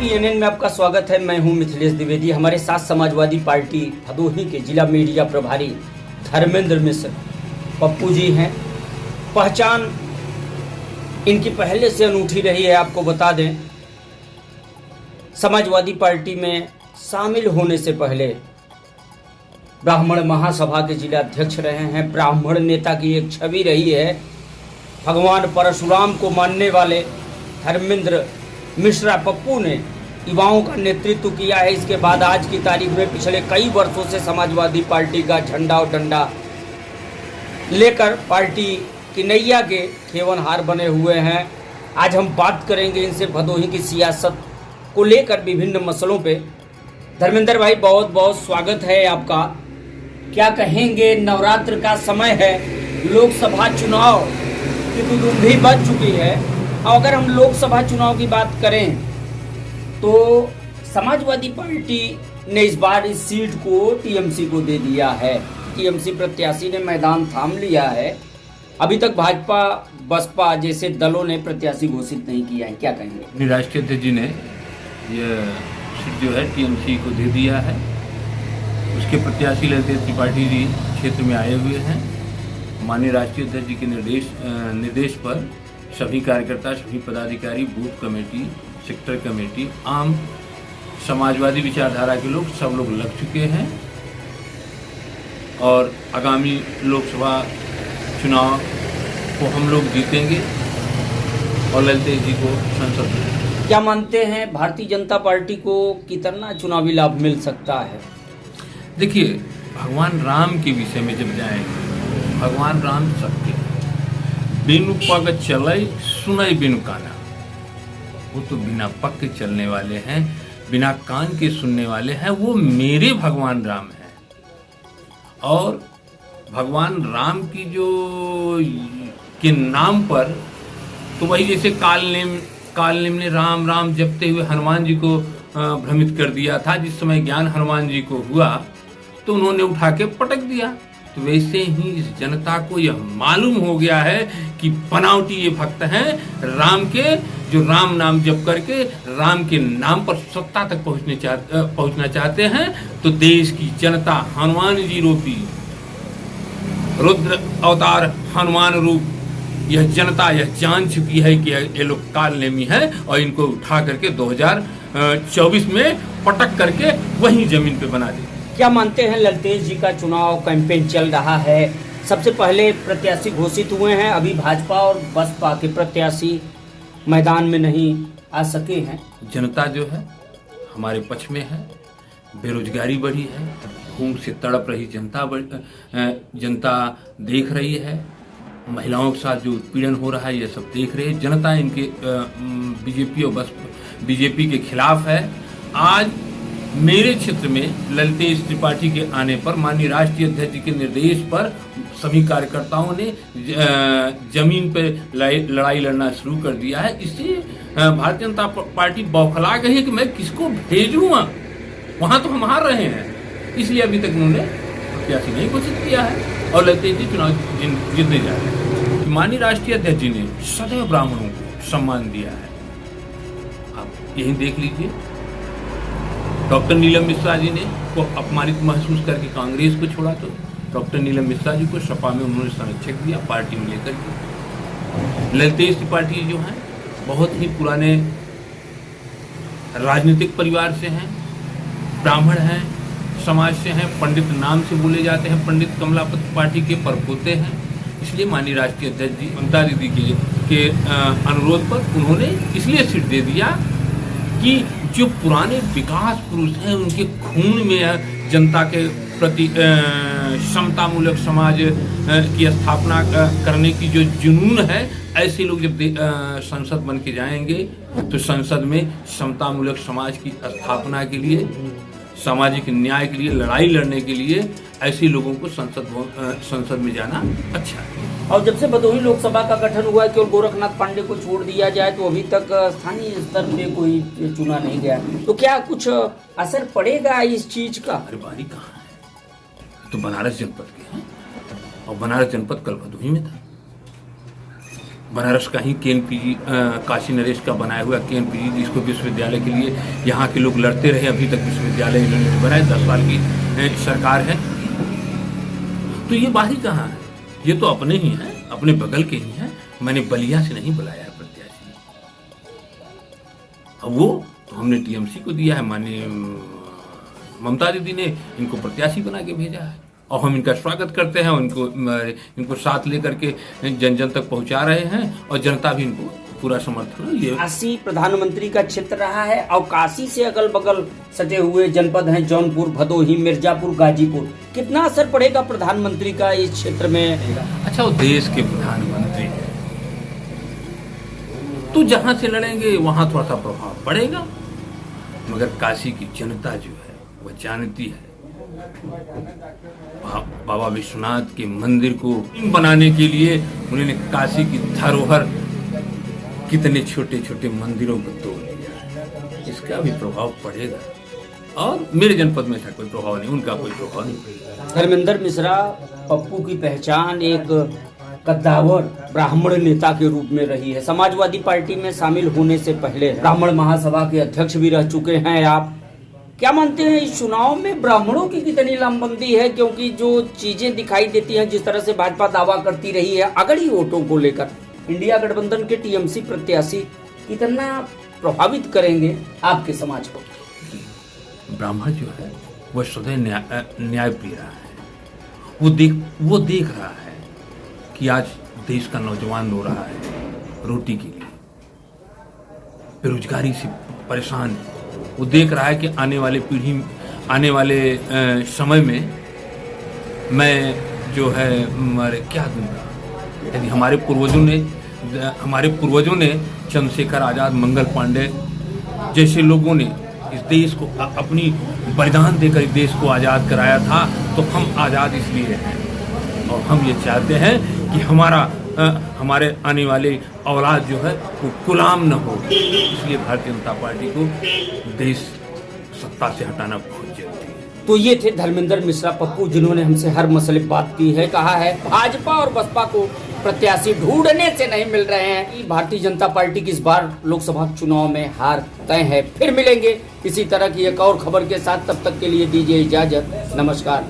BNN में आपका स्वागत है। मैं हूं मिथिलेश द्विवेदी। हमारे साथ समाजवादी पार्टी भदोही के जिला मीडिया प्रभारी धर्मेंद्र मिश्र पप्पू जी हैं। पहचान इनकी पहले से अनूठी रही है। आपको बता दें, समाजवादी पार्टी में शामिल होने से पहले ब्राह्मण महासभा के जिला अध्यक्ष रहे हैं। ब्राह्मण नेता की एक छवि रही है। भगवान परशुराम को मानने वाले धर्मेंद्र मिश्रा पप्पू ने युवाओं का नेतृत्व किया है। इसके बाद आज की तारीख में पिछले कई वर्षों से समाजवादी पार्टी का झंडा और डंडा लेकर पार्टी की नैया के खेवनहार बने हुए हैं। आज हम बात करेंगे इनसे भदोही की सियासत को लेकर विभिन्न मसलों पे। धर्मेंद्र भाई, बहुत बहुत स्वागत है आपका। क्या कहेंगे, नवरात्र का समय है, लोकसभा चुनाव की दुदुम्भी बज चुकी है। अगर हम लोकसभा चुनाव की बात करें तो समाजवादी पार्टी ने इस बार इस सीट को टीएमसी को दे दिया है। टीएमसी प्रत्याशी ने मैदान थाम लिया है। अभी तक भाजपा बसपा जैसे दलों ने प्रत्याशी घोषित नहीं किया है। क्या कहेंगे? राष्ट्रीय अध्यक्ष जी ने यह सीट जो है टीएमसी को दे दिया है। उसके प्रत्याशी ललित त्रिपाठी जी क्षेत्र में आए हुए हैं। माननीय राष्ट्रीय अध्यक्ष जी के निर्देश पर सभी कार्यकर्ता, सभी पदाधिकारी, बूथ कमेटी, सेक्टर कमेटी, आम समाजवादी विचारधारा के लोग सब लोग लग चुके हैं और आगामी लोकसभा चुनाव को हम लोग जीतेंगे और ललित जी को संसद में। क्या मानते हैं, भारतीय जनता पार्टी को कितना चुनावी लाभ मिल सकता है? देखिए, भगवान राम के विषय में जब जाएंगे, भगवान राम सबके बिनु पग चलई सुनई बिनु काना। वो तो बिना पग के चलने वाले हैं, बिना कान के सुनने वाले हैं। वो मेरे भगवान राम हैं। और भगवान राम की जो के नाम पर तो वही जैसे कालनेम ने राम राम जपते हुए हनुमान जी को भ्रमित कर दिया था। जिस समय ज्ञान हनुमान जी को हुआ तो उन्होंने उठा के पटक दिया। तो वैसे ही इस जनता को यह मालूम हो गया है कि बनावटी ये भक्त हैं राम के, जो राम नाम जप करके राम के नाम पर सत्ता तक पहुंचना चाहते हैं। तो देश की जनता हनुमान जी रूपी रुद्र अवतार हनुमान रूप यह जनता यह जान चुकी है कि ये लोग कालनेमी है और इनको उठा करके 2024 में पटक करके वहीं जमीन पे बना दे। क्या मानते हैं, ललितेश जी का चुनाव कैंपेन चल रहा है। सबसे पहले प्रत्याशी घोषित हुए हैं। अभी भाजपा और बसपा के प्रत्याशी मैदान में नहीं आ सके हैं। जनता जो है हमारे पक्ष में है। बेरोजगारी बढ़ी है, भूख से तड़प रही जनता देख रही है। महिलाओं के साथ जो उत्पीड़न हो रहा है ये सब देख रही है। जनता इनके बीजेपी के खिलाफ है। आज मेरे क्षेत्र में ललित त्रिपाठी के आने पर माननीय राष्ट्रीय अध्यक्ष जी के निर्देश पर सभी कार्यकर्ताओं ने जमीन पर लड़ाई लड़ना शुरू कर दिया है। इससे भारतीय जनता पार्टी बौखला गई है कि मैं किसको भेजूं। वहां तो हम हार रहे हैं, इसलिए अभी तक उन्होंने प्रत्याशी नहीं घोषित किया है और ललित जी चुनाव जीतने जा रहे हैं। माननीय राष्ट्रीय अध्यक्ष जी ने सदैव ब्राह्मणों को सम्मान दिया है। आप यही देख लीजिए, डॉक्टर नीलम मिश्रा जी ने को अपमानित महसूस करके कांग्रेस को छोड़ा तो डॉक्टर नीलम मिश्रा जी को सपा में उन्होंने संरक्षक दिया पार्टी में लेकर के। ललित त्रिपाठी जो हैं बहुत ही पुराने राजनीतिक परिवार से हैं, ब्राह्मण हैं, समाज से हैं, पंडित नाम से बोले जाते हैं। पंडित कमलापति त्रिपाठी के परपोते हैं। इसलिए माननीय राष्ट्रीय अध्यक्ष जी ममता दीदी के अनुरोध पर उन्होंने इसलिए सीट दे दिया कि जो पुराने विकास पुरुष हैं उनके खून में जनता के प्रति समतामूलक समाज की स्थापना करने की जो जुनून है, ऐसे लोग जब संसद बन के जाएंगे तो संसद में समतामूलक समाज की स्थापना के लिए, सामाजिक न्याय के लिए लड़ाई लड़ने के लिए ऐसे लोगों को संसद में जाना अच्छा है। और जब से भदोही लोकसभा का गठन हुआ है, केवल गोरखनाथ पांडे को छोड़ दिया जाए तो अभी तक स्थानीय स्तर पे कोई चुना नहीं गया। तो क्या कुछ असर पड़ेगा इस चीज का? अरे बारी कहाँ है, तो बनारस जनपद के हैं और बनारस जनपद कल भदोही में था। बनारस का ही KNPG, काशी नरेश का बनाया हुआ KNPG, जिसको विश्वविद्यालय के लिए यहाँ के लोग लड़ते रहे, अभी तक विश्वविद्यालय इन्होंने बनाए। 10 साल की सरकार है। तो ये बाहरी कहाँ है? ये तो अपने ही हैं, अपने बगल के ही हैं। मैंने बलिया से नहीं बुलाया है प्रत्याशी। अब वो तो हमने TMC को दिया है, माननीय ममता दीदी ने इनको प्रत्याशी बना के भेजा है और हम इनका स्वागत करते हैं। इनको साथ लेकर के जन जन तक पहुंचा रहे हैं और जनता भी इनको पूरा समर्थन। ये काशी प्रधानमंत्री का क्षेत्र रहा है और काशी से अगल बगल सटे हुए जनपद हैं जौनपुर, भदोही, मिर्जापुर, गाजीपुर। कितना असर पड़ेगा प्रधानमंत्री का इस क्षेत्र में? अच्छा, वो देश के प्रधानमंत्री हैं, तो जहां से लड़ेंगे वहां थोड़ा सा प्रभाव पड़ेगा, मगर काशी की जनता जो है वह जानती है। बाबा विश्वनाथ के मंदिर को बनाने के लिए उन्होंने काशी की धरोहर कितने छोटे छोटे मंदिरों को तोड़ दिया, इसका भी प्रभाव पड़ेगा। और मेरे जनपद में ऐसा कोई प्रभाव नहीं, उनका कोई प्रभाव नहीं। धर्मेंद्र मिश्रा पप्पू की पहचान एक कद्दावर ब्राह्मण नेता के रूप में रही है। समाजवादी पार्टी में शामिल होने से पहले ब्राह्मण महासभा के अध्यक्ष भी रह चुके हैं आप। क्या मानते हैं इस चुनाव में ब्राह्मणों की कितनी लामबंदी है? क्योंकि जो चीजें दिखाई देती हैं, जिस तरह से भाजपा दावा करती रही है अगड़ी वोटों को लेकर, इंडिया गठबंधन के TMC प्रत्याशी कितना प्रभावित करेंगे आपके समाज को? ब्राह्मण जो है वह सदैव न्याय प्रिय रहा है। वो देख रहा है कि आज देश का नौजवान रो रहा है रोटी के लिए, बेरोजगारी से परेशान है। वो देख रहा है कि आने वाले समय में मैं जो है क्या दूंगा। यदि हमारे पूर्वजों ने चंद्रशेखर आजाद, मंगल पांडे जैसे लोगों ने इस देश को अपनी बलिदान देकर इस देश को आज़ाद कराया था, तो हम आज़ाद इसलिए हैं और हम ये चाहते हैं कि हमारे आने वाले औलाद जो है वो गुलाम न हो। इसलिए भारतीय जनता पार्टी को देश सत्ता से हटाना बहुत जरूरी है। तो ये थे धर्मेंद्र मिश्रा पप्पू, जिन्होंने हमसे हर मसले बात की है। कहा है भाजपा और बसपा को प्रत्याशी ढूंढने से नहीं मिल रहे हैं। भारतीय जनता पार्टी की इस बार लोकसभा चुनाव में हार तय है। फिर मिलेंगे इसी तरह की एक और खबर के साथ, तब तक के लिए दीजिए इजाजत। नमस्कार।